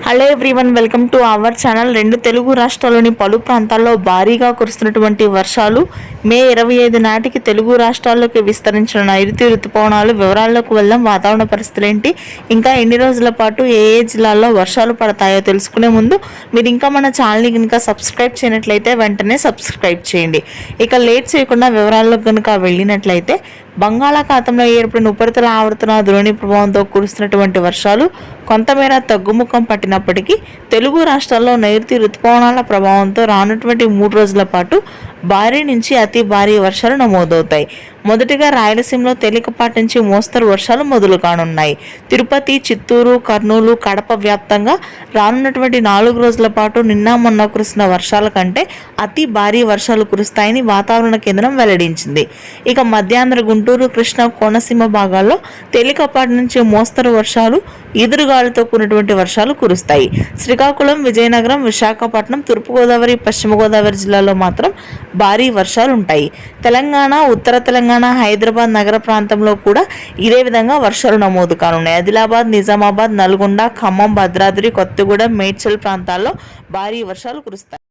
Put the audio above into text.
Hello everyone, welcome to our channel. రెండు తెలుగు రాష్ట్రాల్లోని పలు ప్రాంతాల్లో భారీగా కురుస్తున్నటువంటి వర్షాలు మే 25 నాటికి తెలుగు రాష్ట్రాల్లోకి విస్తరించిన నైరుతి రుతుపవనాలు వివరాల్లోకి వెళ్దాం. వాతావరణ పరిస్థితులు ఏంటి, ఇంకా ఎన్ని రోజుల పాటు ఏ జిల్లాల్లో వర్షాలు పడతాయో తెలుసుకునే ముందు మీరు ఇంకా మన ఛానల్ని కనుక సబ్స్క్రైబ్ చేయనట్లయితే వెంటనే సబ్స్క్రైబ్ చేయండి. ఇక లేట్ చేయకుండా వివరాల్లో కనుక వెళ్ళినట్లయితే, బంగాళాఖాతంలో ఏర్పడిన ఉపరితల ఆవర్తన ద్రోణి ప్రభావంతో కురుస్తున్నటువంటి వర్షాలు కొంతమేర తగ్గుముఖం పట్టినప్పటికీ తెలుగు రాష్ట్రాల్లో నైరుతి రుతుపవనాల ప్రభావంతో రానున్నటువంటి 3 రోజుల పాటు భారీ నుంచి అతి భారీ వర్షాలు నమోదవుతాయి. మొదటిగా రాయలసీమలో తేలికపాటి నుంచి మోస్తరు వర్షాలు మొదలు కానున్నాయి. తిరుపతి, చిత్తూరు, కర్నూలు, కడప వ్యాప్తంగా రానున్నటువంటి 4 రోజుల పాటు నిన్న మొన్న కురిసిన వర్షాల కంటే అతి భారీ వర్షాలు కురుస్తాయని వాతావరణ కేంద్రం వెల్లడించింది. ఇక మధ్యాంధ్ర, గుంటూరు, కృష్ణా, కోనసీమ భాగాల్లో తేలికపాటి నుంచి మోస్తరు వర్షాలు, ఈదురుగాలులతో కూడినటువంటి వర్షాలు కురుస్తాయి. శ్రీకాకుళం, విజయనగరం, విశాఖపట్నం, తూర్పుగోదావరి, పశ్చిమ గోదావరి జిల్లాల్లో మాత్రం భారీ వర్షాలు ఉంటాయి. తెలంగాణ, ఉత్తర తెలంగాణ, హైదరాబాద్ నగర ప్రాంతంలో కూడా ఇదే విధంగా వర్షాలు నమోదు కానున్నాయి. ఆదిలాబాద్, నిజామాబాద్, నల్గొండ, ఖమ్మం, భద్రాద్రి కొత్తగూడెం, మేడ్చల్ ప్రాంతాల్లో భారీ వర్షాలు కురుస్తాయి.